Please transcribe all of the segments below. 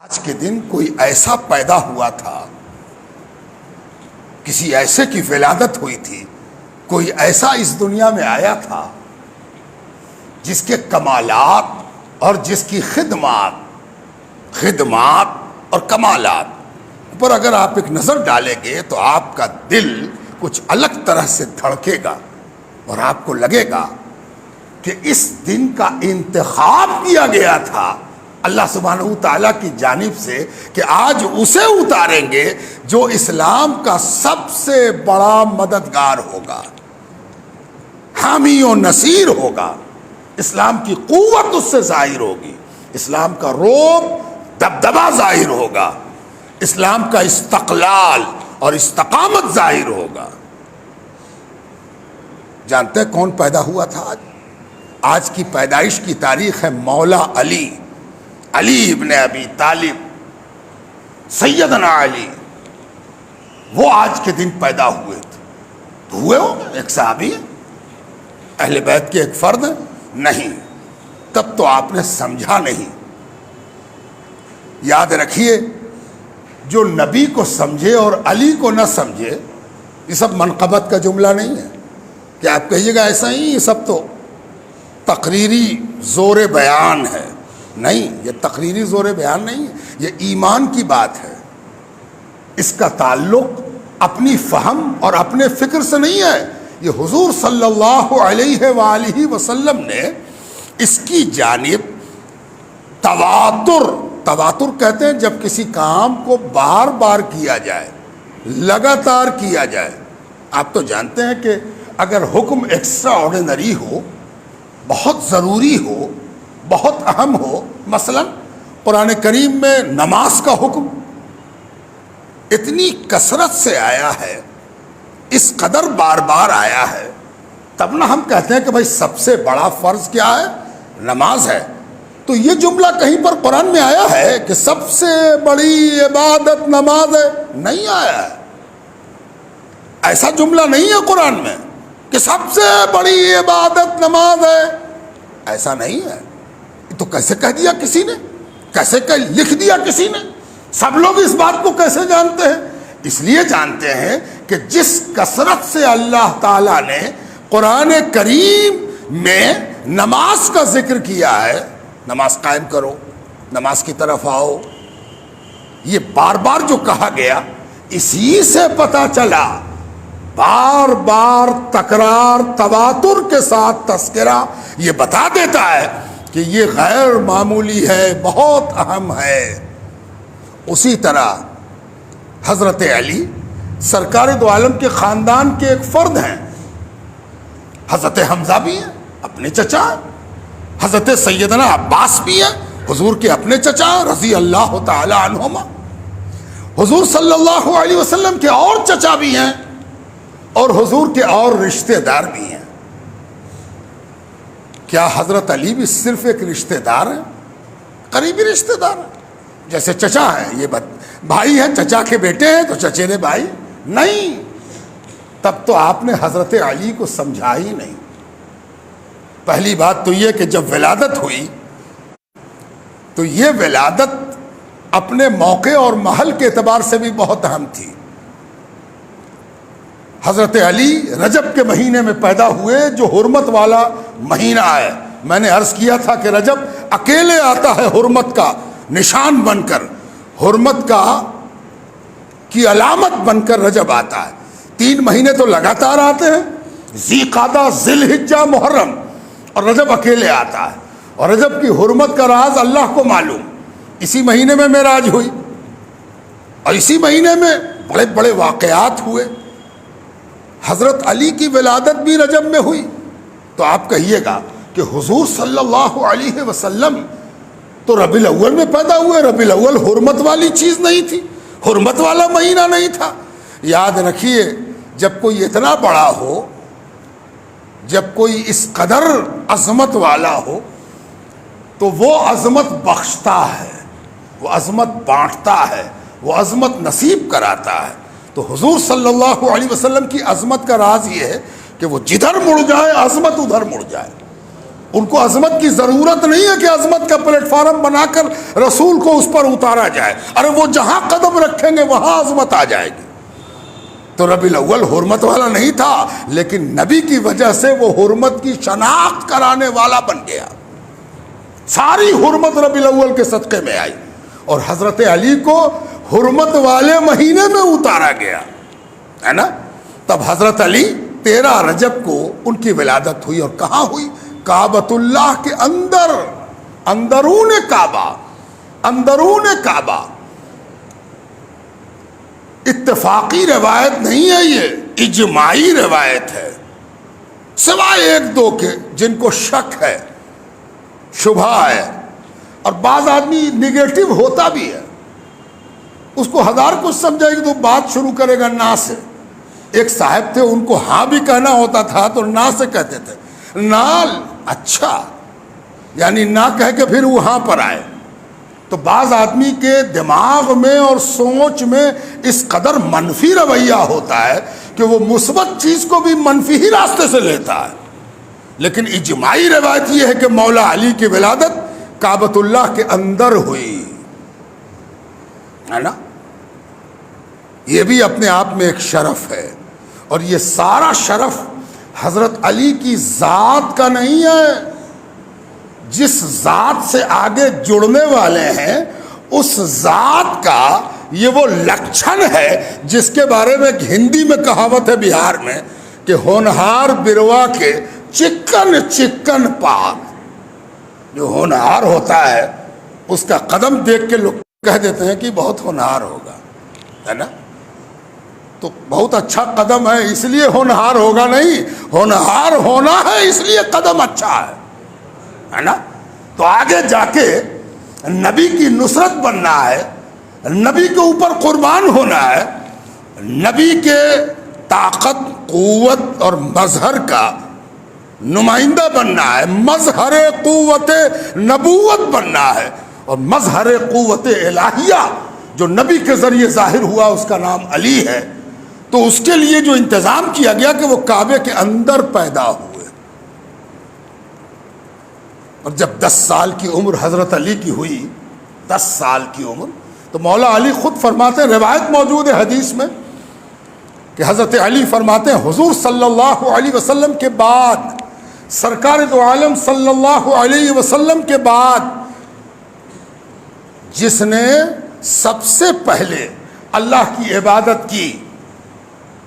آج کے دن کوئی ایسا پیدا ہوا تھا، کسی ایسے کی ولادت ہوئی تھی، کوئی ایسا اس دنیا میں آیا تھا جس کے کمالات اور جس کی خدمات اور کمالات پر اگر آپ ایک نظر ڈالیں گے تو آپ کا دل کچھ الگ طرح سے دھڑکے گا اور آپ کو لگے گا کہ اس دن کا انتخاب کیا گیا تھا اللہ سبحانہ تعالیٰ کی جانب سے کہ آج اسے اتاریں گے جو اسلام کا سب سے بڑا مددگار ہوگا، حامی و نصیر ہوگا۔ اسلام کی قوت اس سے ظاہر ہوگی، اسلام کا رعب دبدبہ ظاہر ہوگا، اسلام کا استقلال اور استقامت ظاہر ہوگا۔ جانتے ہیں کون پیدا ہوا تھا آج کی پیدائش کی تاریخ ہے مولا علی ابن ابی طالب، سیدنا علی، وہ آج کے دن پیدا ہوئے تھے۔ ہوئے ہو ایک صحابی ہے، اہل بیت کے ایک فرد نہیں، تب تو آپ نے سمجھا نہیں۔ یاد رکھیے، جو نبی کو سمجھے اور علی کو نہ سمجھے، یہ سب منقبت کا جملہ نہیں ہے کہ آپ کہیے گا ایسا ہی، یہ سب تو تقریری زور بیان ہے۔ نہیں، یہ تقریری زور بیان نہیں ہے، یہ ایمان کی بات ہے۔ اس کا تعلق اپنی فہم اور اپنے فکر سے نہیں ہے، یہ حضور صلی اللہ علیہ وآلہ وسلم نے اس کی جانب تواتر کہتے ہیں جب کسی کام کو بار بار کیا جائے، لگاتار کیا جائے۔ آپ تو جانتے ہیں کہ اگر حکم ایکسٹرا آرڈینری ہو، بہت ضروری ہو، بہت اہم ہو، مثلا قرآن کریم میں نماز کا حکم اتنی کثرت سے آیا ہے، اس قدر بار بار آیا ہے، تب نہ ہم کہتے ہیں کہ بھائی سب سے بڑا فرض کیا ہے؟ نماز ہے۔ تو یہ جملہ کہیں پر قرآن میں آیا ہے کہ سب سے بڑی عبادت نماز ہے؟ نہیں آیا ہے، ایسا جملہ نہیں ہے قرآن میں کہ سب سے بڑی عبادت نماز ہے، ایسا نہیں ہے۔ تو کیسے کہہ دیا کسی نے؟ کیسے لکھ دیا کسی نے؟ سب لوگ اس بات کو کیسے جانتے ہیں؟ اس لیے جانتے ہیں کہ جس کثرت سے اللہ تعالیٰ نے قرآن کریم میں نماز کا ذکر کیا ہے، نماز قائم کرو، نماز کی طرف آؤ، یہ بار بار جو کہا گیا، اسی سے پتہ چلا، بار بار تکرار تواتر کے ساتھ تذکرہ یہ بتا دیتا ہے کہ یہ غیر معمولی ہے، بہت اہم ہے۔ اسی طرح حضرت علی سرکار دو عالم کے خاندان کے ایک فرد ہیں، حضرت حمزہ بھی ہیں، اپنے چچا ہیں، حضرت سیدنا عباس بھی ہیں، حضور کے اپنے چچا ہیں رضی اللہ تعالی عنہما، حضور صلی اللہ علیہ وسلم کے اور چچا بھی ہیں اور حضور کے اور رشتہ دار بھی ہیں۔ کیا حضرت علی بھی صرف ایک رشتہ دار ہیں؟ قریبی رشتہ دار ہیں، جیسے چچا ہیں، یہ بھائی ہیں، چچا کے بیٹے ہیں تو چچیرے بھائی نہیں۔ تب تو آپ نے حضرت علی کو سمجھا ہی نہیں۔ پہلی بات تو یہ کہ جب ولادت ہوئی تو یہ ولادت اپنے موقع اور محل کے اعتبار سے بھی بہت اہم تھی۔ حضرت علی رجب کے مہینے میں پیدا ہوئے، جو حرمت والا مہینہ ہے۔ میں نے عرض کیا تھا کہ رجب اکیلے آتا ہے حرمت کا نشان بن کر، حرمت کی علامت بن کر رجب آتا ہے۔ 3 مہینے تو لگاتار آتے ہیں، ذی قعدہ، ذی الحجہ، محرم، اور رجب اکیلے آتا ہے۔ اور رجب کی حرمت کا راز اللہ کو معلوم۔ اسی مہینے میں معراج ہوئی اور اسی مہینے میں بڑے بڑے واقعات ہوئے۔ حضرت علی کی ولادت بھی رجب میں ہوئی، تو آپ کہیے گا کہ حضور صلی اللہ علیہ وسلم تو ربیع الاول میں پیدا ہوئے۔ ربیع الاول حرمت والی چیز نہیں تھی، حرمت والا مہینہ نہیں تھا۔ یاد رکھیے، جب کوئی اتنا بڑا ہو، جب کوئی اس قدر عظمت والا ہو، تو وہ عظمت بخشتا ہے، وہ عظمت بانٹتا ہے، وہ عظمت نصیب کراتا ہے۔ تو حضور صلی اللہ علیہ وسلم کی عظمت کا راز یہ ہے کہ وہ جدھر مڑ جائے عظمت ادھر مڑ جائے۔ ان کو عظمت کی ضرورت نہیں ہے کہ عظمت کا پلیٹ فارم بنا کر رسول کو اس پر اتارا جائے. ارے وہ جہاں قدم رکھیں گے وہاں عظمت آ جائے گی. تو ربیع الاول حرمت والا نہیں تھا، لیکن نبی کی وجہ سے وہ حرمت کی شناخت کرانے والا بن گیا. ساری حرمت ربیع الاول کے صدقے میں آئی، اور حضرت علی کو حرمت والے مہینے میں اتارا گیا ہے نا. تب حضرت علی 13 رجب کو ان کی ولادت ہوئی. اور کہاں ہوئی؟ کعبۃ اللہ کے اندر، اندرون کعبہ، اندرون کعبہ. اتفاقی روایت نہیں ہے، یہ اجماعی روایت ہے، سوائے ایک دو کے جن کو شک ہے، شبہ ہے، اور بعض آدمی نگیٹو ہوتا بھی ہے، اس کو ہزار کچھ سمجھے گی تو بات شروع کرے گا نا سے. ایک صاحب تھے، ان کو ہاں بھی کہنا ہوتا تھا تو نا سے کہتے تھے. نال اچھا، یعنی نہ کہہ کے پھر وہاں پر آئے. تو بعض آدمی کے دماغ میں اور سوچ میں اس قدر منفی رویہ ہوتا ہے کہ وہ مثبت چیز کو بھی منفی ہی راستے سے لیتا ہے. لیکن اجماعی روایت یہ ہے کہ مولا علی کی ولادت کعبۃ اللہ کے اندر ہوئی ہے نا. یہ بھی اپنے آپ میں ایک شرف ہے، اور یہ سارا شرف حضرت علی کی ذات کا نہیں ہے. جس ذات سے آگے جڑنے والے ہیں اس ذات کا یہ وہ لکھن ہے جس کے بارے میں ہندی میں کہاوت ہے بہار میں کہ ہونہار بروا کے چکن چکن پاک. جو ہونہار ہوتا ہے اس کا قدم دیکھ کے لوگ کہہ دیتے ہیں کہ بہت ہونہار ہوگا ہے نا. تو بہت اچھا قدم ہے اس لیے ہونہار ہوگا نہیں، ہونہار ہونا ہے اس لیے قدم اچھا ہے نا. تو آگے جا کے نبی کی نصرت بننا ہے، نبی کے اوپر قربان ہونا ہے، نبی کے طاقت، قوت اور مظہر کا نمائندہ بننا ہے، مظہر قوت نبوت بننا ہے. اور مظہر قوت الہیہ جو نبی کے ذریعے ظاہر ہوا اس کا نام علی ہے. تو اس کے لیے جو انتظام کیا گیا کہ وہ کعبے کے اندر پیدا ہوئے. اور جب 10 سال کی عمر حضرت علی کی ہوئی، 10 سال کی عمر، تو مولا علی خود فرماتے ہیں، روایت موجود ہے حدیث میں کہ حضرت علی فرماتے ہیں حضور صلی اللہ علیہ وسلم کے بعد، سرکار دو عالم صلی اللہ علیہ وسلم کے بعد جس نے سب سے پہلے اللہ کی عبادت کی،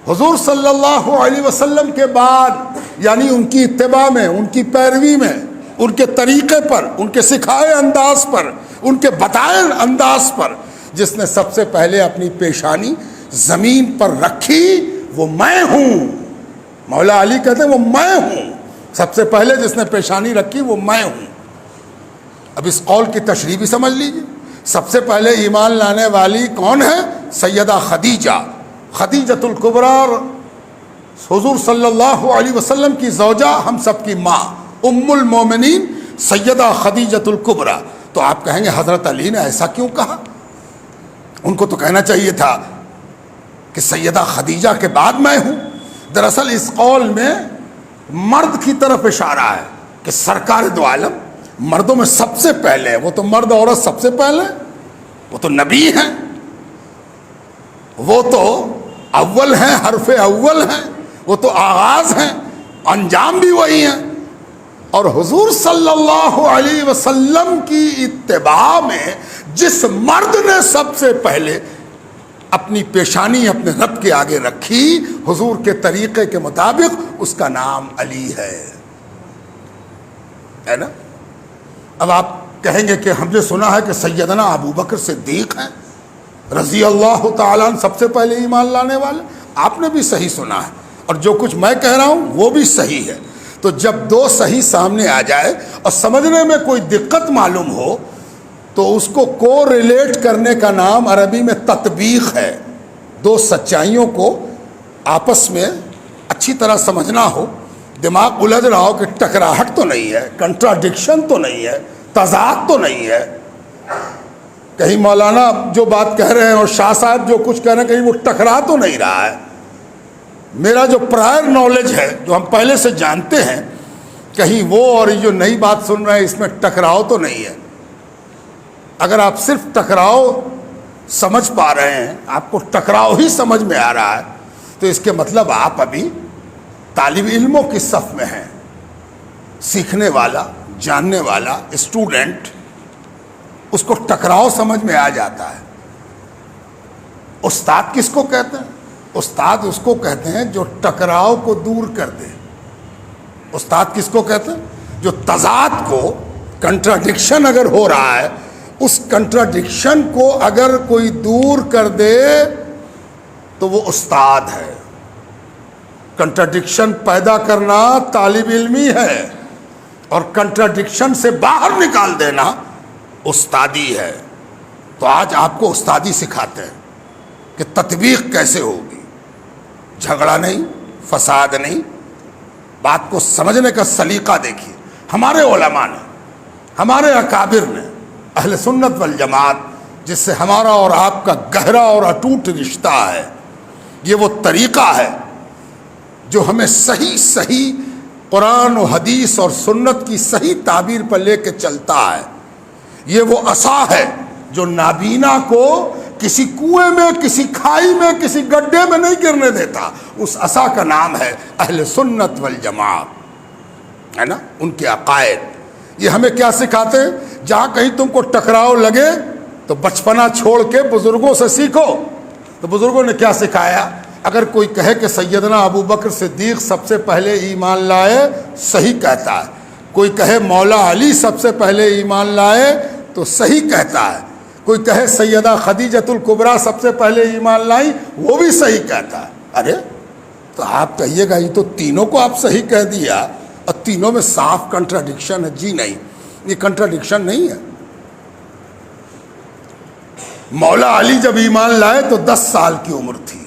حضور صلی اللہ علیہ وسلم کے بعد، یعنی ان کی اتباع میں، ان کی پیروی میں، ان کے طریقے پر، ان کے سکھائے انداز پر، ان کے بتائے انداز پر جس نے سب سے پہلے اپنی پیشانی زمین پر رکھی وہ میں ہوں. مولا علی کہتے ہیں وہ میں ہوں، سب سے پہلے جس نے پیشانی رکھی وہ میں ہوں. اب اس قول کی تشریح بھی سمجھ لیجیے. سب سے پہلے ایمان لانے والی کون ہے؟ سیدہ خدیجہ، خدیجۃ الکبریٰ، حضور صلی اللہ علیہ وسلم کی زوجہ، ہم سب کی ماں، ام المومنین سیدہ خدیجۃ الکبریٰ. تو آپ کہیں گے حضرت علی نے ایسا کیوں کہا؟ ان کو تو کہنا چاہیے تھا کہ سیدہ خدیجہ کے بعد میں ہوں. دراصل اس قول میں مرد کی طرف اشارہ ہے کہ سرکار دو عالم مردوں میں سب سے پہلے، وہ تو مرد عورت سب سے پہلے، وہ تو نبی ہیں، وہ تو اول ہیں، حرف اول ہیں، وہ تو آغاز ہیں، انجام بھی وہی ہیں. اور حضور صلی اللہ علیہ وسلم کی اتباع میں جس مرد نے سب سے پہلے اپنی پیشانی اپنے رب کے آگے رکھی حضور کے طریقے کے مطابق، اس کا نام علی ہے نا. اب آپ کہیں گے کہ ہم نے سنا ہے کہ سیدنا ابو بکر صدیق ہیں رضی اللہ تعالیٰ عنہ سب سے پہلے ایمان لانے والے. آپ نے بھی صحیح سنا ہے، اور جو کچھ میں کہہ رہا ہوں وہ بھی صحیح ہے. تو جب دو صحیح سامنے آ جائے اور سمجھنے میں کوئی دقت معلوم ہو تو اس کو کو ریلیٹ کرنے کا نام عربی میں تطبیق ہے. دو سچائیوں کو آپس میں اچھی طرح سمجھنا ہو، دماغ الجھ رہا ہو کہ ٹکراہٹ تو نہیں ہے، کنٹراڈکشن تو نہیں ہے، تضاد تو نہیں ہے، کہیں مولانا جو بات کہہ رہے ہیں اور شاہ صاحب جو کچھ کہہ رہے ہیں کہیں وہ ٹکرا تو نہیں رہا ہے. میرا جو پرائر نالج ہے، جو ہم پہلے سے جانتے ہیں کہیں وہ اور یہ جو نئی بات سن رہے ہیں اس میں ٹکراؤ تو نہیں ہے؟ اگر آپ صرف ٹکراؤ سمجھ پا رہے ہیں، آپ کو ٹکراؤ ہی سمجھ میں آ رہا ہے، تو اس کے مطلب آپ ابھی طالب علموں کی صف میں ہیں، سیکھنے والا، جاننے والا اسٹوڈنٹ، اس کو ٹکراؤ سمجھ میں آ جاتا ہے۔ استاد کس کو کہتے ہیں؟ استاد اس کو کہتے ہیں جو ٹکراؤ کو دور کر دے۔ استاد کس کو کہتے ہیں؟ جو تضاد کو، کنٹراڈکشن اگر ہو رہا ہے، اس کنٹراڈکشن کو اگر کوئی دور کر دے تو وہ استاد ہے۔ کنٹراڈکشن پیدا کرنا طالب علمی ہے، اور کنٹراڈکشن سے باہر نکال دینا استادی ہے۔ تو آج آپ کو استادی سکھاتے ہیں کہ تطبیق کیسے ہوگی، جھگڑا نہیں، فساد نہیں، بات کو سمجھنے کا سلیقہ دیکھیے۔ ہمارے علماء نے، ہمارے اکابر نے، اہل سنت والجماعت جس سے ہمارا اور آپ کا گہرا اور اٹوٹ رشتہ ہے، یہ وہ طریقہ ہے جو ہمیں صحیح قرآن و حدیث اور سنت کی صحیح تعبیر پر لے کے چلتا ہے۔ یہ وہ عصا ہے جو نابینا کو کسی کنویں میں، کسی کھائی میں، کسی گڈھے میں نہیں گرنے دیتا۔ اس عصا کا نام ہے اہل سنت والجماعت، ہے نا؟ ان کے عقائد یہ ہمیں کیا سکھاتے ہیں؟ جہاں کہیں تم کو ٹکراؤ لگے تو بچپنا چھوڑ کے بزرگوں سے سیکھو۔ تو بزرگوں نے کیا سکھایا؟ اگر کوئی کہے کہ سیدنا ابو بکر صدیق سب سے پہلے ایمان لائے، صحیح کہتا ہے۔ کوئی کہے مولا علی سب سے پہلے ایمان لائے تو صحیح کہتا ہے۔ کوئی کہے سیدہ خدیجۃ الکبریٰ سب سے پہلے ایمان لائی، وہ بھی صحیح کہتا ہے۔ ارے تو آپ کہیے گا یہ تو تینوں کو آپ صحیح کہہ دیا، اور تینوں میں صاف کنٹراڈکشن ہے۔ جی نہیں، یہ کنٹراڈکشن نہیں ہے۔ مولا علی جب ایمان لائے تو 10 سال کی عمر تھی،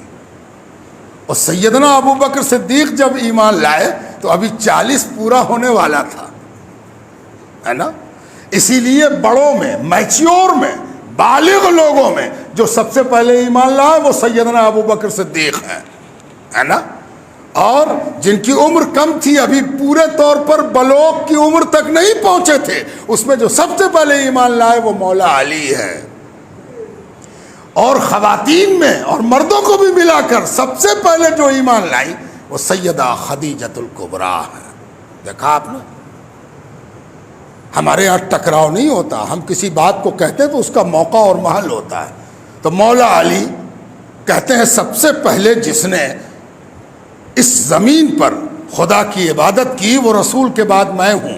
اور سیدنا ابو بکر صدیق جب ایمان لائے تو ابھی 40 پورا ہونے والا تھا، ہے نا؟ اسی لیے بڑوں میں، میچیور میں، بالغ لوگوں میں جو سب سے پہلے ایمان لائے وہ سیدنا ابو بکر صدیق ہیں، ہے نا؟ اور جن کی عمر کم تھی، ابھی پورے طور پر بلوغ کی عمر تک نہیں پہنچے تھے، اس میں جو سب سے پہلے ایمان لائے وہ مولا علی ہے۔ اور خواتین میں اور مردوں کو بھی ملا کر سب سے پہلے جو ایمان لائی وہ سیدہ خدیجۃ الکبریٰ ہے۔ دیکھا آپ نے؟ ہمارے یہاں ٹکراؤ نہیں ہوتا، ہم کسی بات کو کہتے ہیں تو اس کا موقع اور محل ہوتا ہے۔ تو مولا علی کہتے ہیں سب سے پہلے جس نے اس زمین پر خدا کی عبادت کی وہ رسول کے بعد میں ہوں،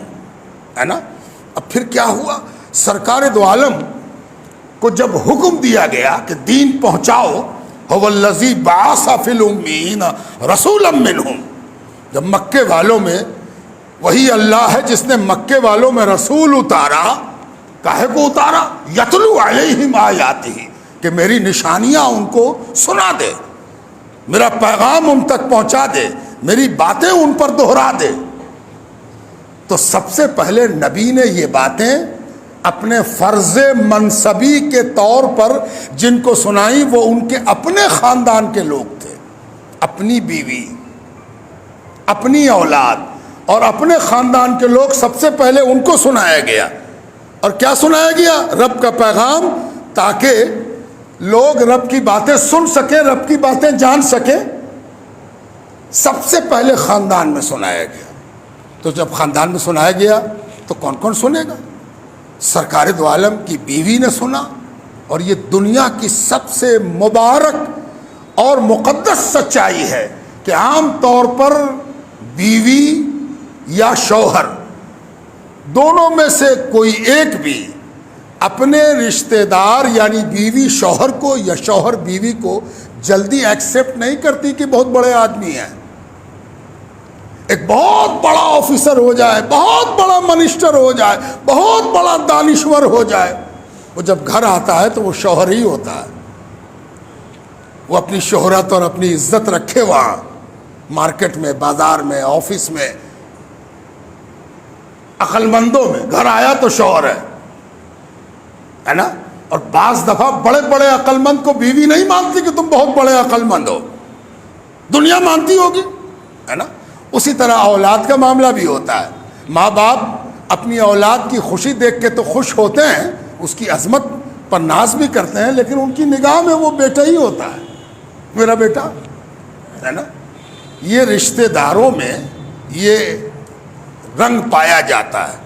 ہے نا؟ اب پھر کیا ہوا؟ سرکار دو عالم کو جب حکم دیا گیا کہ دین پہنچاؤ، هو الذی بعث فی الامین رسولا منہم، جب مکے والوں میں وہی اللہ ہے جس نے مکے والوں میں رسول اتارا۔ کاہے کو اتارا؟ یتلو علیہم آیاتہ، کہ میری نشانیاں ان کو سنا دے، میرا پیغام ان تک پہنچا دے، میری باتیں ان پر دہرا دے۔ تو سب سے پہلے نبی نے یہ باتیں اپنے فرض منصبی کے طور پر جن کو سنائی وہ ان کے اپنے خاندان کے لوگ تھے، اپنی بیوی، اپنی اولاد اور اپنے خاندان کے لوگ، سب سے پہلے ان کو سنایا گیا۔ اور کیا سنایا گیا؟ رب کا پیغام، تاکہ لوگ رب کی باتیں سن سکیں، رب کی باتیں جان سکیں۔ سب سے پہلے خاندان میں سنایا گیا۔ تو جب خاندان میں سنایا گیا تو کون کون سنے گا؟ سرکار دو عالم کی بیوی نے سنا، اور یہ دنیا کی سب سے مبارک اور مقدس سچائی ہے کہ عام طور پر بیوی یا شوہر دونوں میں سے کوئی ایک بھی اپنے رشتہ دار یعنی بیوی شوہر کو یا شوہر بیوی کو جلدی ایکسیپٹ نہیں کرتی کہ بہت بڑے آدمی ہیں۔ ایک بہت بڑا آفیسر ہو جائے، بہت بڑا منسٹر ہو جائے، بہت بڑا دانشور ہو جائے، وہ جب گھر آتا ہے تو وہ شوہر ہی ہوتا ہے۔ وہ اپنی شہرت اور اپنی عزت رکھے وہاں، مارکیٹ میں، بازار میں، آفس میں، عقل مندوں میں۔ گھر آیا تو شوہر ہے نا؟ اور بعض دفعہ بڑے بڑے عقل مند کو بیوی نہیں مانتی کہ تم بہت بڑے عقل مند ہو، دنیا مانتی ہوگی، ہے نا؟ اسی طرح اولاد کا معاملہ بھی ہوتا ہے۔ ماں باپ اپنی اولاد کی خوشی دیکھ کے تو خوش ہوتے ہیں، اس کی عظمت پر ناز بھی کرتے ہیں، لیکن ان کی نگاہ میں وہ بیٹا ہی ہوتا ہے، میرا بیٹا ہے نا۔ یہ رشتہ داروں میں یہ رنگ پایا جاتا ہے۔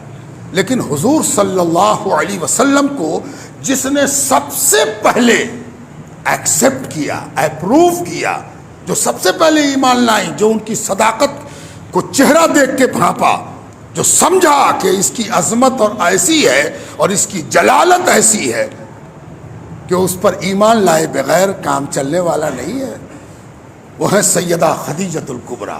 لیکن حضور صلی اللہ علیہ وسلم کو جس نے سب سے پہلے ایکسیپٹ کیا، اپروو کیا، جو سب سے پہلے ایمان لائیں، جو ان کی صداقت کو چہرہ دیکھ کے بھانپا، جو سمجھا کہ اس کی عظمت اور ایسی ہے اور اس کی جلالت ایسی ہے کہ اس پر ایمان لائے بغیر کام چلنے والا نہیں ہے، وہ ہے سیدہ خدیجۃ الکبریٰ۔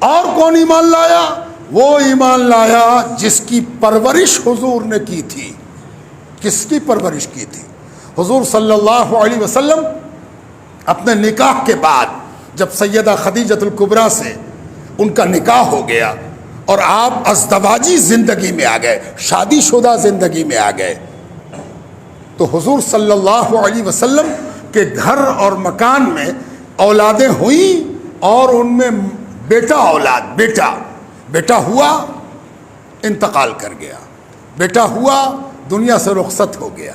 اور کون ایمان لایا؟ وہ ایمان لایا جس کی پرورش حضور نے کی تھی۔ کس کی پرورش کی تھی؟ حضور صلی اللہ علیہ وسلم اپنے نکاح کے بعد جب سیدہ خدیجۃ الکبریٰ سے ان کا نکاح ہو گیا اور آپ ازدواجی زندگی میں آ گئے، شادی شدہ زندگی میں آ گئے، تو حضور صلی اللہ علیہ وسلم کے گھر اور مکان میں اولادیں ہوئیں، اور ان میں بیٹا اولاد، بیٹا ہوا انتقال کر گیا، بیٹا ہوا دنیا سے رخصت ہو گیا۔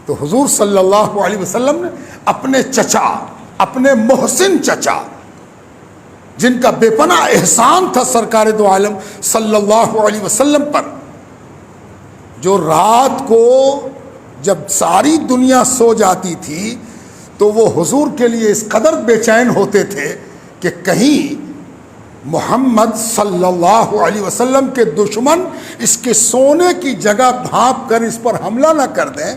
تو حضور صلی اللہ علیہ وسلم نے اپنے چچا، اپنے محسن چچا، جن کا بے پناہ احسان تھا سرکار دو عالم صلی اللہ علیہ وسلم پر، جو رات کو جب ساری دنیا سو جاتی تھی تو وہ حضور کے لیے اس قدر بے چین ہوتے تھے کہ کہیں محمد صلی اللہ علیہ وسلم کے دشمن اس کے سونے کی جگہ بھانپ کر اس پر حملہ نہ کر دیں،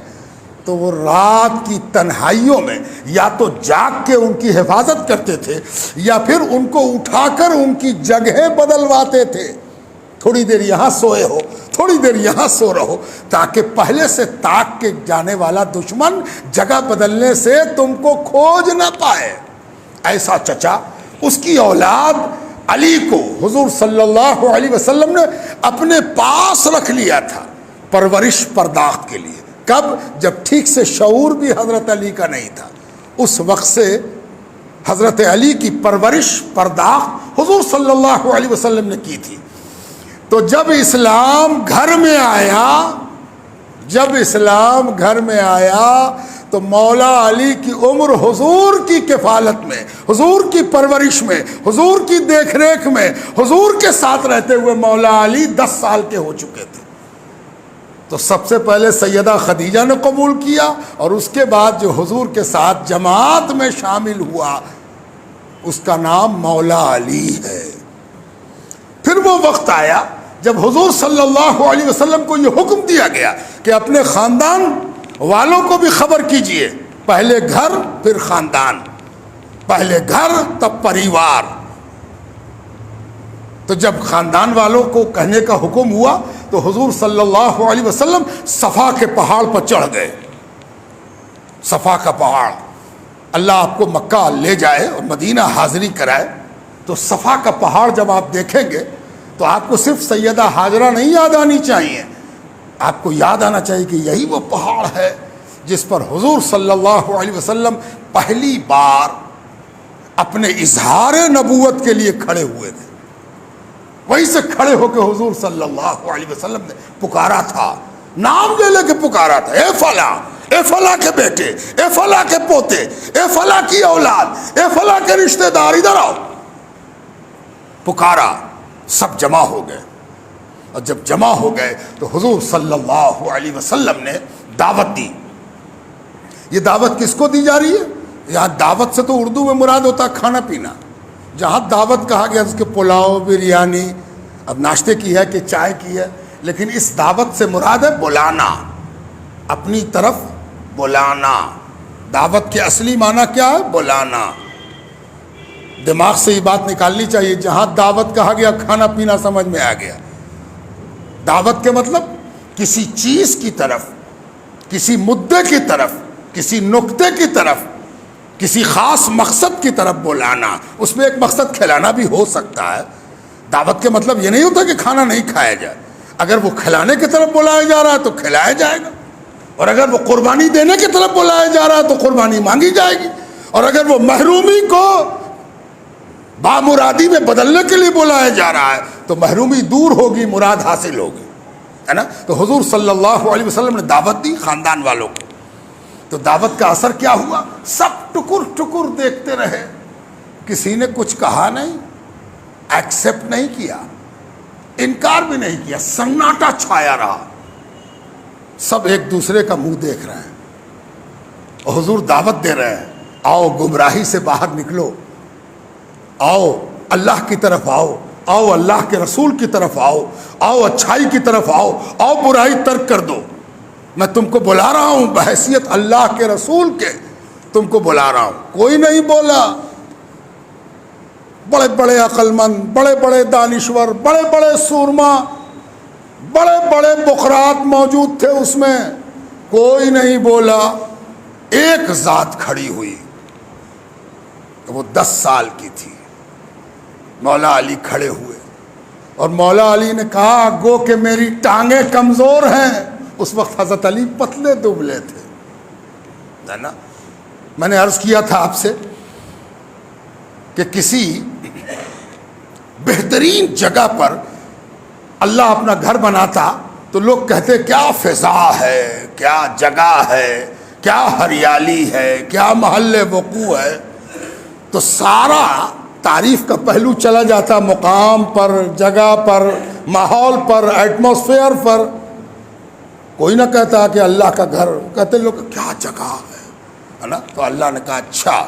تو وہ رات کی تنہائیوں میں یا تو جاگ کے ان کی حفاظت کرتے تھے یا پھر ان کو اٹھا کر ان کی جگہیں بدلواتے تھے۔ تھوڑی دیر یہاں سوئے ہو، تھوڑی دیر یہاں سو رہو، تاکہ پہلے سے تاک کے جانے والا دشمن جگہ بدلنے سے تم کو کھوج نہ پائے۔ ایسا چچا، اس کی اولاد علی کو حضور صلی اللہ علیہ وسلم نے اپنے پاس رکھ لیا تھا پرورش پرداخت کے لیے۔ کب؟ جب ٹھیک سے شعور بھی حضرت علی کا نہیں تھا، اس وقت سے حضرت علی کی پرورش پرداخت حضور صلی اللہ علیہ وسلم نے کی تھی۔ تو جب اسلام گھر میں آیا تو مولا علی کی عمر حضور کی کفالت میں، حضور کی پرورش میں، حضور کی دیکھ ریکھ میں، حضور کے ساتھ رہتے ہوئے مولا علی 10 سال کے ہو چکے تھے۔ تو سب سے پہلے سیدہ خدیجہ نے قبول کیا، اور اس کے بعد جو حضور کے ساتھ جماعت میں شامل ہوا اس کا نام مولا علی ہے۔ پھر وہ وقت آیا جب حضور صلی اللہ علیہ وسلم کو یہ حکم دیا گیا کہ اپنے خاندان والوں کو بھی خبر کیجئے، پہلے گھر پھر خاندان، پہلے گھر تب پریوار۔ تو جب خاندان والوں کو کہنے کا حکم ہوا تو حضور صلی اللہ علیہ وسلم صفا کے پہاڑ پر چڑھ گئے۔ صفا کا پہاڑ، اللہ آپ کو مکہ لے جائے اور مدینہ حاضری کرائے تو صفا کا پہاڑ جب آپ دیکھیں گے تو آپ کو صرف سیدہ حاجرہ نہیں یاد آنی چاہیے، آپ کو یاد آنا چاہیے کہ یہی وہ پہاڑ ہے جس پر حضور صلی اللہ علیہ وسلم پہلی بار اپنے اظہار نبوت کے لیے کھڑے ہوئے تھے۔ وہیں سے کھڑے ہو کے حضور صلی اللہ علیہ وسلم نے پکارا تھا، نام لے لے کے پکارا تھا، اے فلاں، اے فلاں کے بیٹے، اے فلاں کے پوتے، اے فلاں کی اولاد، اے فلاں کے رشتہ دار، ادھر آؤ۔ پکارا، سب جمع ہو گئے، اور جب جمع ہو گئے تو حضور صلی اللہ علیہ وسلم نے دعوت دی۔ یہ دعوت کس کو دی جا رہی ہے؟ یہاں دعوت سے تو اردو میں مراد ہوتا ہے کھانا پینا، جہاں دعوت کہا گیا اس کے پلاؤ، بریانی، اب ناشتے کی ہے کہ چائے کی ہے، لیکن اس دعوت سے مراد ہے بلانا، اپنی طرف بلانا۔ دعوت کے اصلی معنی کیا ہے؟ بلانا۔ دماغ سے یہ بات نکالنی چاہیے، جہاں دعوت کہا گیا کھانا پینا سمجھ میں آ گیا۔ دعوت کے مطلب کسی چیز کی طرف، کسی مدعے کی طرف، کسی نقطے کی طرف، کسی خاص مقصد کی طرف بلانا۔ اس میں ایک مقصد کھلانا بھی ہو سکتا ہے۔ دعوت کے مطلب یہ نہیں ہوتا کہ کھانا نہیں کھایا جائے، اگر وہ کھلانے کی طرف بلایا جا رہا ہے تو کھلایا جائے گا، اور اگر وہ قربانی دینے کی طرف بلایا جا رہا ہے تو قربانی مانگی جائے گی، اور اگر وہ محرومی کو بامرادی میں بدلنے کے لیے بلایا جا رہا ہے تو محرومی دور ہوگی، مراد حاصل ہوگی، ہے نا. تو حضور صلی اللہ علیہ وسلم نے دعوت دی خاندان والوں کو، تو دعوت کا اثر کیا ہوا؟ سب ٹکر ٹکر دیکھتے رہے، کسی نے کچھ کہا نہیں، ایکسپٹ نہیں کیا، انکار بھی نہیں کیا، سناٹا چھایا رہا. سب ایک دوسرے کا منہ دیکھ رہے ہیں. حضور دعوت دے رہے ہیں، آؤ گمراہی سے باہر نکلو، آؤ اللہ کی طرف آؤ، آؤ اللہ کے رسول کی طرف آؤ، آؤ اچھائی کی طرف آؤ، آؤ برائی ترک کر دو. میں تم کو بلا رہا ہوں بحیثیت اللہ کے رسول کے، تم کو بلا رہا ہوں. کوئی نہیں بولا. بڑے بڑے عقل مند، بڑے بڑے دانشور، بڑے بڑے سورما، بڑے بڑے بقرات موجود تھے اس میں، کوئی نہیں بولا. ایک ذات کھڑی ہوئی، وہ 10 سال کی تھی. مولا علی کھڑے ہوئے اور مولا علی نے کہا گو کہ میری ٹانگیں کمزور ہیں. اس وقت حضرت علی پتلے دبلے تھے، ہے نا. میں نے عرض کیا تھا آپ سے کہ کسی بہترین جگہ پر اللہ اپنا گھر بناتا تو لوگ کہتے کیا فضا ہے، کیا جگہ ہے، کیا ہریالی ہے، کیا محل وقوع ہے. تو سارا تعریف کا پہلو چلا جاتا مقام پر، جگہ پر، ماحول پر، ایٹماسفیئر پر. کوئی نہ کہتا کہ اللہ کا گھر، کہتے لوگ کیا جگہ ہے نا. تو اللہ نے کہا اچھا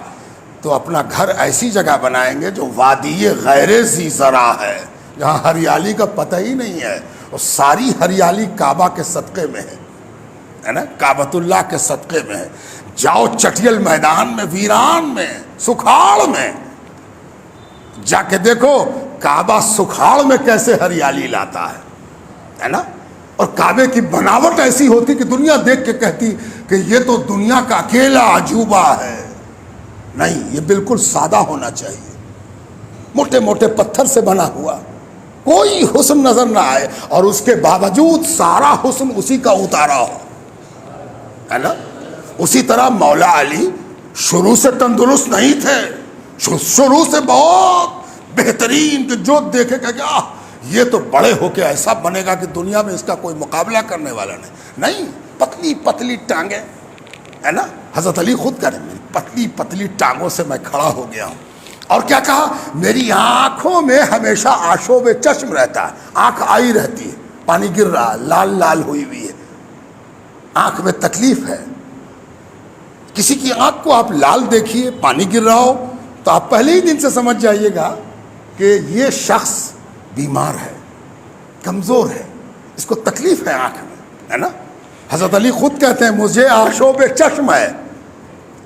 تو اپنا گھر ایسی جگہ بنائیں گے جو وادی غیر ذی زرع ہے، جہاں ہریالی کا پتہ ہی نہیں ہے، اور ساری ہریالی کعبہ کے صدقے میں ہے نا، کعبۃ اللہ کے صدقے میں ہے. جاؤ چٹیل میدان میں، ویران میں، سکھاڑ میں جا کے دیکھو کعبہ سکھاڑ میں کیسے ہریالی لاتا ہے نا. اور کعبے کی بناوٹ ایسی ہوتی کہ دنیا دیکھ کے کہتی کہ یہ تو دنیا کا اکیلا عجوبہ ہے. نہیں، یہ بالکل سادہ ہونا چاہیے، موٹے موٹے پتھر سے بنا ہوا، کوئی حسن نظر نہ آئے، اور اس کے باوجود سارا حسن اسی کا اتارا ہو، ہے نا. اسی طرح مولا علی شروع سے تندرست نہیں تھے، شروع سے بہت بہترین، کہ جو دیکھے کہ کیا یہ تو بڑے ہو کے ایسا بنے گا کہ دنیا میں اس کا کوئی مقابلہ کرنے والا نہیں. پتلی پتلی ٹانگیں، ہے نا. حضرت علی خود کہہ رہے ہیں پتلی پتلی ٹانگوں سے میں کھڑا ہو گیا ہوں. اور کیا کہا؟ میری آنکھوں میں ہمیشہ آشوب چشم رہتا ہے، آنکھ آئی رہتی ہے، پانی گر رہا، لال لال ہوئی ہوئی ہے، آنکھ میں تکلیف ہے. کسی کی آنکھ کو آپ لال دیکھیے، پانی گر رہا ہو، تو آپ پہلے ہی دن سے سمجھ جائیے گا کہ یہ شخص بیمار ہے، کمزور ہے، اس کو تکلیف ہے آنکھ میں، ہے نا. حضرت علی خود کہتے ہیں مجھے آشوب چشم ہے،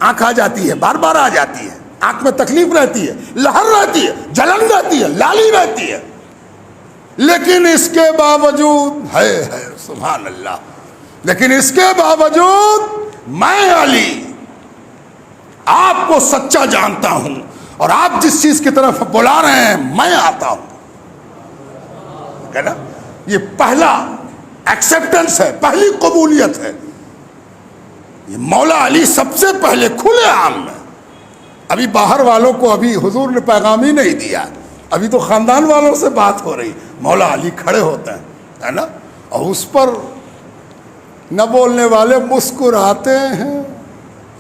آنکھ آ جاتی ہے، بار بار آ جاتی ہے، آنکھ میں تکلیف رہتی ہے، لہر رہتی ہے، جلن رہتی ہے، لالی رہتی ہے، لیکن اس کے باوجود ہے سبحان اللہ، لیکن اس کے باوجود میں علی آپ کو سچا جانتا ہوں، اور آپ جس چیز کی طرف بلا رہے ہیں میں آتا ہوں. ہے نا. یہ پہلا ایکسیپٹنس ہے، پہلی قبولیت ہے. یہ مولا علی سب سے پہلے کھلے عام میں، ابھی باہر والوں کو ابھی حضور نے پیغام ہی نہیں دیا، ابھی تو خاندان والوں سے بات ہو رہی. مولا علی کھڑے ہوتے ہیں، ہے نا، اور اس پر نہ بولنے والے مسکراتے ہیں،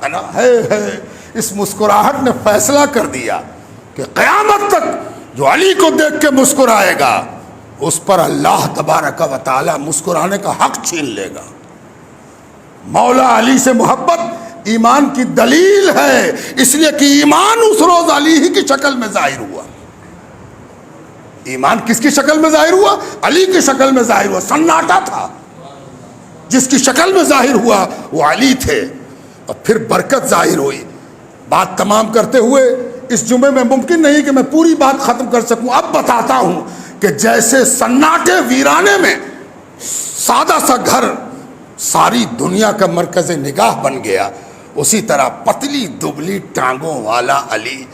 ہے نا. اس مسکراہٹ نے فیصلہ کر دیا کہ قیامت تک جو علی کو دیکھ کے مسکرائے گا اس پر اللہ تبارک و تعالی مسکرانے کا حق چھین لے گا. مولا علی سے محبت ایمان کی دلیل ہے، اس لیے کہ ایمان اس روز علی ہی کی شکل میں ظاہر ہوا. ایمان کس کی شکل میں ظاہر ہوا؟ علی کی شکل میں ظاہر ہوا. سناٹا تھا، جس کی شکل میں ظاہر ہوا وہ علی تھے، اور پھر برکت ظاہر ہوئی. بات تمام کرتے ہوئے اس جمعے میں ممکن نہیں کہ میں پوری بات ختم کر سکوں. اب بتاتا ہوں کہ جیسے سناٹے ویرانے میں سادہ سا گھر ساری دنیا کا مرکز نگاہ بن گیا، اسی طرح پتلی دبلی ٹانگوں والا علی،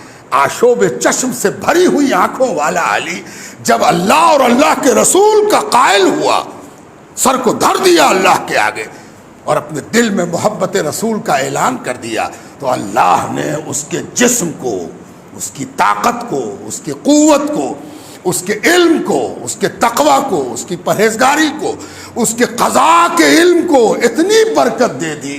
آشوب چشم سے بھری ہوئی آنکھوں والا علی، جب اللہ اور اللہ کے رسول کا قائل ہوا، سر کو دھر دیا اللہ کے آگے اور اپنے دل میں محبت رسول کا اعلان کر دیا، تو اللہ نے اس کے جسم کو، اس کی طاقت کو، اس کی قوت کو اس کے علم کو، اس کے تقوی کو، اس کی پرہیزگاری کو، اس کے قضاء کے علم کو اتنی برکت دے دی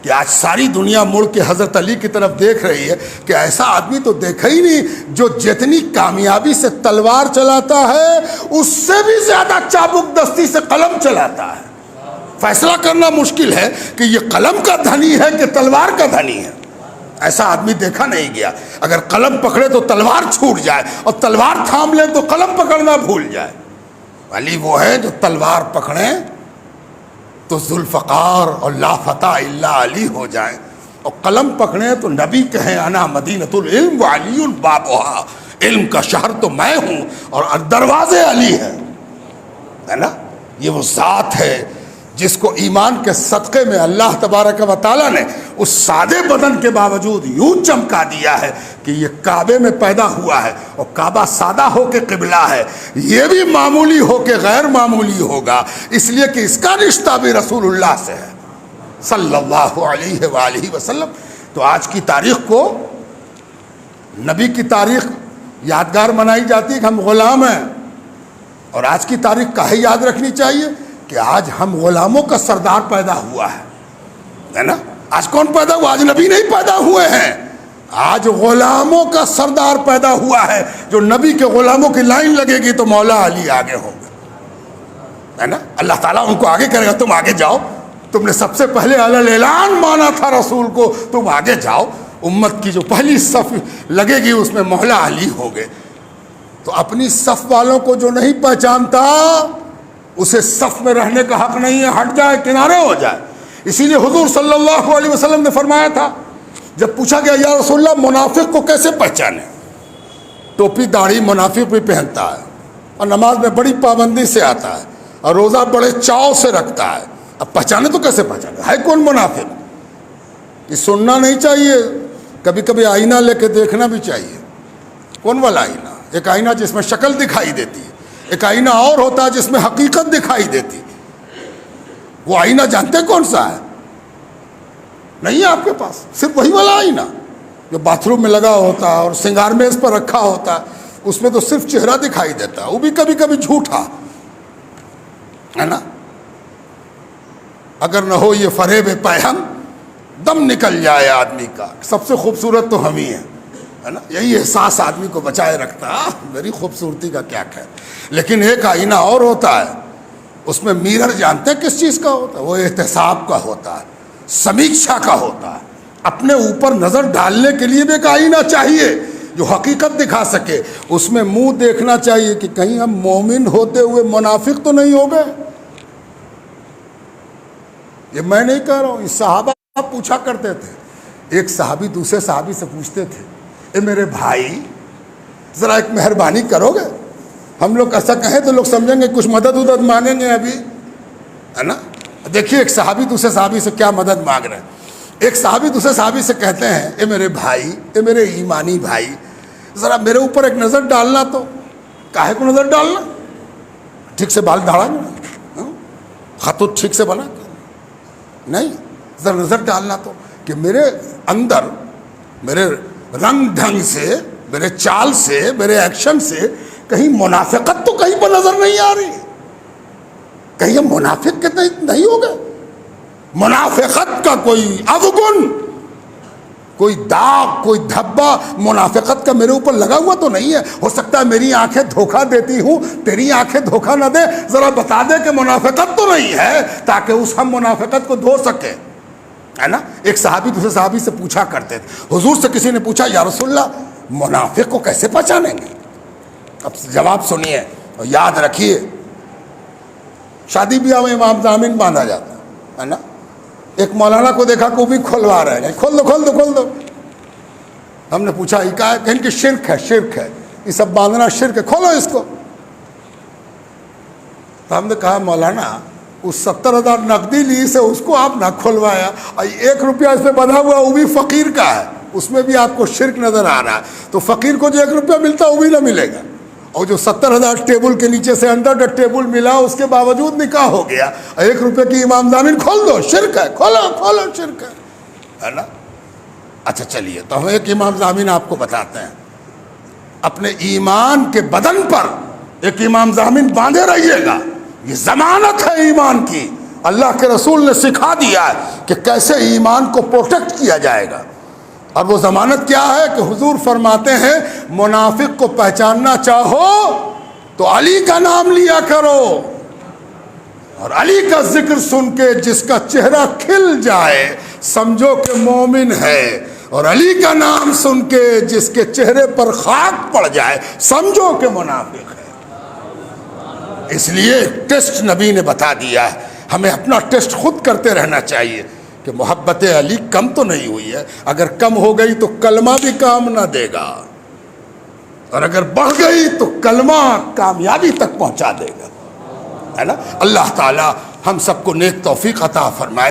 کہ آج ساری دنیا مڑ کے حضرت علی کی طرف دیکھ رہی ہے کہ ایسا آدمی تو دیکھا ہی نہیں جو جتنی کامیابی سے تلوار چلاتا ہے اس سے بھی زیادہ چابک دستی سے قلم چلاتا ہے۔ فیصلہ کرنا مشکل ہے کہ یہ قلم کا دھنی ہے کہ تلوار کا دھنی ہے۔ ایسا آدمی دیکھا نہیں گیا۔ اگر قلم پکڑے تو تلوار چھوٹ جائے اور تلوار تھام لے تو قلم پکڑنا بھول جائے۔ علی وہ ہے جو تلوار پکڑیں تو ذوالفقار اور لا فتح الا علی ہو جائیں، اور قلم پکڑیں تو نبی کہیں انا مدینۃ العلم وعلی بابھا، علم کا شہر تو میں ہوں اور دروازے علی ہیں، ہے نا۔ یہ وہ ذات ہے جس کو ایمان کے صدقے میں اللہ تبارک و تعالیٰ نے اس سادے بدن کے باوجود یوں چمکا دیا ہے کہ یہ کعبے میں پیدا ہوا ہے، اور کعبہ سادہ ہو کے قبلہ ہے، یہ بھی معمولی ہو کے غیر معمولی ہوگا، اس لیے کہ اس کا رشتہ بھی رسول اللہ سے ہے صلی اللہ علیہ وآلہ وسلم۔ تو آج کی تاریخ کو، نبی کی تاریخ یادگار منائی جاتی ہے کہ ہم غلام ہیں، اور آج کی تاریخ کاہے یاد رکھنی چاہیے کہ آج ہم غلاموں کا سردار پیدا ہوا ہے نا۔ آج کون پیدا ہوا؟ آج نبی نہیں پیدا ہوئے ہیں، آج غلاموں کا سردار پیدا ہوا ہے۔ جو نبی کے غلاموں کی لائن لگے گی تو مولا علی آگے ہوں گے، ہے نا۔ اللہ تعالیٰ ان کو آگے کرے گا، تم آگے جاؤ، تم نے سب سے پہلے علی اعلان مانا تھا رسول کو، تم آگے جاؤ۔ امت کی جو پہلی صف لگے گی اس میں مولا علی ہوگے۔ تو اپنی صف والوں کو جو نہیں پہچانتا اسے صف میں رہنے کا حق نہیں ہے، ہٹ جائے، کنارے ہو جائے۔ اسی لیے حضور صلی اللہ علیہ وسلم نے فرمایا تھا، جب پوچھا گیا یا رسول اللہ منافق کو کیسے پہچانے؟ ٹوپی داڑھی منافق بھی پہنتا ہے، اور نماز میں بڑی پابندی سے آتا ہے، اور روزہ بڑے چاؤ سے رکھتا ہے، اب پہچانے تو کیسے پہچانے؟ ہے کون منافق؟ یہ سننا نہیں چاہیے، کبھی کبھی آئینہ لے کے دیکھنا بھی چاہیے۔ کون والا آئینہ؟ ایک آئینہ جس میں شکل دکھائی دیتی ہے، ایک آئینہ اور ہوتا ہے جس میں حقیقت دکھائی دیتی۔ وہ آئینہ جانتے کون سا ہے؟ نہیں ہے آپ کے پاس، صرف وہی والا آئینہ جو باتھ روم میں لگا ہوتا ہے اور سنگار میز پر رکھا ہوتا ہے، اس میں تو صرف چہرہ دکھائی دیتا ہے، وہ بھی کبھی کبھی جھوٹا، ہے نا۔ اگر نہ ہو یہ فریب پیہم، دم نکل جائے آدمی کا، سب سے خوبصورت تو ہم ہی ہیں، ہے نا۔ یہی احساس آدمی کو بچائے رکھتا ہے، میری خوبصورتی کا کیا خیر۔ لیکن ایک آئینہ اور ہوتا ہے، اس میں میرر جانتے ہیں کس چیز کا ہوتا ہے؟ وہ احتساب کا ہوتا ہے، سمیکشا کا ہوتا ہے۔ اپنے اوپر نظر ڈالنے کے لیے بھی ایک آئینہ چاہیے جو حقیقت دکھا سکے، اس میں منہ دیکھنا چاہیے کہ کہیں ہم مومن ہوتے ہوئے منافق تو نہیں ہو گئے۔ یہ میں نہیں کہہ رہا ہوں، اس صحابہ پوچھا کرتے تھے۔ ایک صحابی دوسرے صحابی سے پوچھتے تھے، اے میرے بھائی ذرا ایک مہربانی کرو گے؟ ہم لوگ ایسا کہیں تو لوگ سمجھیں گے کچھ مدد ودد مانگیں گے ابھی، ہے نا۔ دیکھیے ایک صحابی دوسرے صحابی سے کیا مدد مانگ رہے ہیں۔ ایک صحابی دوسرے صحابی سے کہتے ہیں، اے میرے بھائی، اے میرے ایمانی بھائی، ذرا میرے اوپر ایک نظر ڈالنا تو۔ کاہے کو نظر ڈالنا؟ ٹھیک سے بال دھاڑا نہیں، خطوط ٹھیک سے بنا نہیں، ذرا نظر ڈالنا تو، کہ میرے اندر، میرے رنگ ڈھنگ سے، میرے چال سے، میرے ایکشن سے کہیں منافقت تو کہیں پر نظر نہیں آ رہی، کہیں ہم منافق کتنے نہیں ہو گئے؟ منافقت کا کوئی اوگن، کوئی داغ، کوئی دھبا منافقت کا میرے اوپر لگا ہوا تو نہیں ہے۔ ہو سکتا ہے میری آنکھیں دھوکہ دیتی ہوں، تیری آنکھیں دھوکہ نہ دے، ذرا بتا دے کہ منافقت تو نہیں ہے، تاکہ اس ہم منافقت کو دھو سکے، ہے نا۔ ایک صحابی دوسرے صحابی سے پوچھا کرتے تھے، حضور سے کسی نے پوچھا یا رسول اللہ منافق کو کیسے پہچانیں گے؟ اب جواب سنیے اور یاد رکھیے، شادی بیاہ میں امام ضامن باندھا جاتا ہے نا۔ ایک مولانا کو دیکھا کہ وہ بھی کھلوا رہے ہیں، کھول دو کھول دو کھول دو۔ ہم نے پوچھا یہ کہا کہ ان کی شرک ہے، شرک ہے، یہ سب باندھنا شرک ہے، کھولو اس کو۔ تو ہم نے کہا مولانا اس 70,000 نقدی لی سے اس کو آپ نہ کھلوایا، اور 1 روپیہ اس پہ بندھا ہوا وہ بھی فقیر کا ہے، اس میں بھی آپ کو شرک نظر آ رہا ہے، تو فقیر کو جو 1 روپیہ ملتا وہ بھی نہ ملے گا، اور جو 70,000 ٹیبل کے نیچے سے انڈر ٹیبل ملا اس کے باوجود نکاح ہو گیا، 1 روپے کی امام ضامن کھول دو، شرک ہے، کھولو کھولو، شرک ہے نا۔ اچھا چلیے، تو ہم ایک امام ضامن آپ کو بتاتے ہیں۔ اپنے ایمان کے بدن پر ایک امام ضامن باندھے رہیے گا. یہ ضمانت ہے ایمان کی. اللہ کے رسول نے سکھا دیا ہے کہ کیسے ایمان کو پروٹیکٹ کیا جائے گا. اور وہ ضمانت کیا ہے کہ حضور فرماتے ہیں منافق کو پہچاننا چاہو تو علی کا نام لیا کرو, اور علی کا ذکر سن کے جس کا چہرہ کھل جائے سمجھو کہ مومن ہے, اور علی کا نام سن کے جس کے چہرے پر خاک پڑ جائے سمجھو کہ منافق ہے. اس لیے ٹیسٹ نبی نے بتا دیا ہے, ہمیں اپنا ٹیسٹ خود کرتے رہنا چاہیے کہ محبت علی کم تو نہیں ہوئی ہے. اگر کم ہو گئی تو کلمہ بھی کام نہ دے گا, اور اگر بڑھ گئی تو کلمہ کامیابی تک پہنچا دے گا, ہے نا. اللہ تعالی ہم سب کو نیک توفیق عطا فرمائے.